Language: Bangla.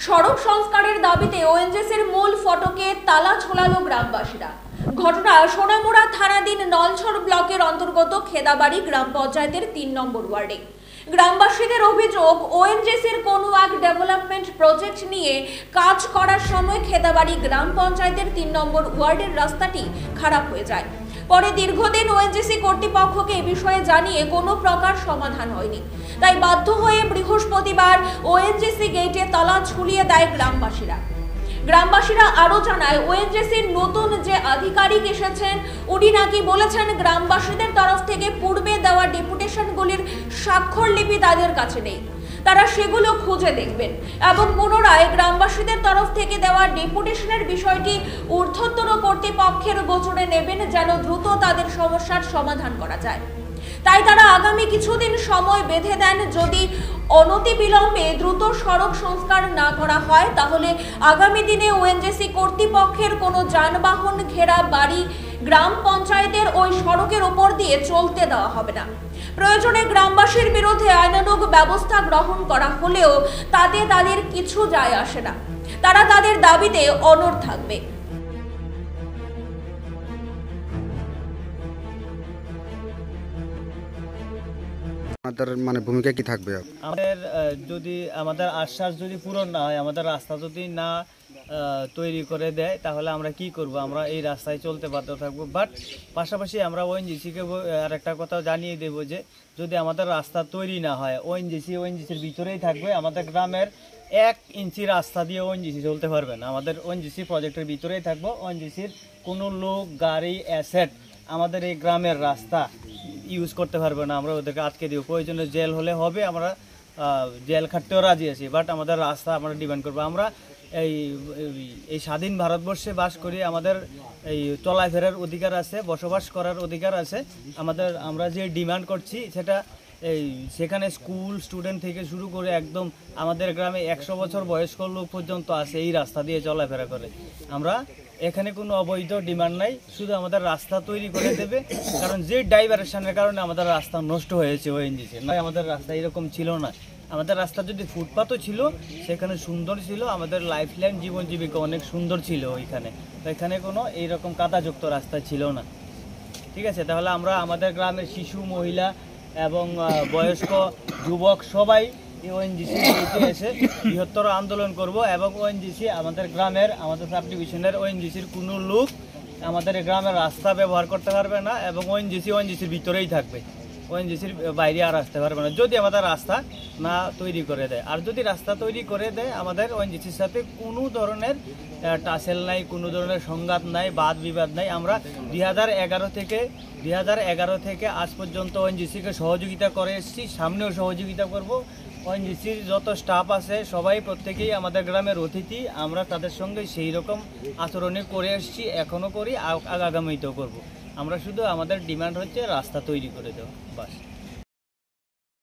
সড়ক সংস্কারের দাবিতে ওএনজিসির মূল ফটকে তালা ঝোলালো গ্রামবাসীরা। ঘটনা সোনামুড়া থানাধীন নলছড় ব্লকের অন্তর্গত খেদাবাড়ি গ্রাম পঞ্চায়েতের ৩ নম্বর ওয়ার্ডে। গ্রামবাসীদের অভিযোগ, ওএনজিসির কোনো এক ডেভেলপমেন্ট প্রজেক্ট নিয়ে কাজ করার সময় খেদাবাড়ি গ্রাম পঞ্চায়েতের ৩ নম্বর ওয়ার্ডের রাস্তাটি খারাপ হয়ে যায়। পরে দীর্ঘদিন ওএনজিসি কর্তৃপক্ষকে এ বিষয়ে জানিয়ে কোনো প্রকার সমাধান হয়নি। তাই বাধ্য হয়ে বৃহস্পতিবার ওএনজিসি গেটে তালা ঝুলিয়ে দেয় গ্রামবাসীরা আরো জানায়, ওএনজিসির নতুন যে আধিকারিক এসেছেন উনি নাকি বলেছেন গ্রামবাসীদের তরফ থেকে পূর্বে দেওয়া ডেপুটেশনগুলির স্বাক্ষরলিপি তাদের কাছে নেই, তারা সেগুলো খুঁজে দেখবেন এবং পুনরায় গ্রামবাসীদের তরফ থেকে দেওয়া ডেপুটেশনের বিষয়টি ঊর্ধ্বতন কর্তৃপক্ষের গোচরে নেবেন যেন দ্রুত তাদের সমস্যার সমাধান করা যায়। তাই তারা আগামী কিছুদিন সময় বেঁধে দেন। যদি অনতিবিলম্বে দ্রুত সড়ক সংস্কার না করা হয় তাহলে আগামী দিনে ওএনজিসি কর্তৃপক্ষের কোনো যানবাহন ঘেরা বাড়ি গ্রাম পঞ্চায়েতের ওই সড়কের উপর দিয়ে চলতে দেওয়া হবে না। প্রয়োজনে গ্রামবাসীর বিরুদ্ধে আইনানুগ ব্যবস্থা গ্রহণ করা হলেও তাতে তাদের কিছু যায় আসে না। তারা তাদের দাবিতে অনড় থাকবে। আমাদের ভূমিকা কি থাকবে? আমাদের আশ্বাস যদি পূরণ না হয়, আমাদের রাস্তা যদি না তৈরি করে দেয় তাহলে আমরা কি করব? আমরা এই রাস্তায় চলতে বাধ্য থাকবো। বাট পাশাপাশি আমরা ওএনজিসিকে আর একটা কথা জানিয়ে দেব যে যদি আমাদের রাস্তা তৈরি না হয়, ওএনজিসির ভিতরেই থাকবে। আমাদের গ্রামের 1 ইঞ্চি রাস্তা দিয়ে ওএনজিসি চলতে পারবে না। আমাদের ওএনজিসি প্রজেক্টের ভিতরেই থাকবো। ওএনজিসির কোনো লোক, গাড়ি, অ্যাসেট আমাদের এই গ্রামের রাস্তা ইউজ করতে পারবে না। আমরা ওদেরকে আটকে দিব। প্রয়োজনে জেল হলে হবে, আমরা জেল খাটতেও রাজি আছি। বাট আমাদের রাস্তা আমরা ডিমান্ড করবো। আমরা এই স্বাধীন ভারতবর্ষে বাস করি, আমাদের এই চলাফেরার অধিকার আছে, বসবাস করার অধিকার আছে। আমরা যে ডিমান্ড করছি সেখানে স্কুল স্টুডেন্ট থেকে শুরু করে একদম আমাদের গ্রামে 100 বছর বয়স্ক লোক পর্যন্ত আছে এই রাস্তা দিয়ে চলাফেরা করে। আমরা এখানে কোনো অবৈধ ডিমান্ড নাই, শুধু আমাদের রাস্তা তৈরি করে দেবে। কারণ যে ডাইভারশনের কারণে আমাদের রাস্তা নষ্ট হয়েছে ওএনজিসি, নয় আমাদের রাস্তা এরকম ছিল না। আমাদের রাস্তা যদি ফুটপাতও ছিল সেখানে সুন্দর ছিল, আমাদের লাইফ লাইন জীবন জীবিকা অনেক সুন্দর ছিল ওইখানে। তো এখানে কোনো এইরকম কাদাযুক্ত রাস্তা ছিল না। ঠিক আছে, তাহলে আমরা আমাদের গ্রামের শিশু, মহিলা এবং বয়স্ক, যুবক সবাই ওএনজিসি এসে বৃহত্তর আন্দোলন করব এবং ওএনজিসি আমাদের গ্রামের, আমাদের সাব ডিভিশনের ওএনজিসির কোনো লোক আমাদের গ্রামের রাস্তা ব্যবহার করতে পারবে না এবং ওএনজিসির ভিতরেই থাকবে। ওএনজিসির বাইরে আর আসতে পারবে না যদি আমাদের রাস্তা না তৈরি করে দেয়। আর যদি রাস্তা তৈরি করে দেয়, আমাদের ওএনজিসির সাথে কোনো ধরনের টাসেল নাই, কোনো ধরনের সংঘাত নাই, বাদ বিবাদ নাই। আমরা 2011 থেকে আজ পর্যন্ত ওএনজিসিকে সহযোগিতা করে এসেছি, সামনেও সহযোগিতা করব। ওএনজিসির যত স্টাফ আছে সবাই প্রত্যেকেই আমাদের গ্রামের অতিথি। আমরা তাদের সঙ্গে সেই রকম আচরণে করে এসেছি, এখনও করি, আগামীতেও করব। আমরা শুধু আমাদের ডিমান্ড হচ্ছে রাস্তা তৈরি করে দেওয়া, বাস।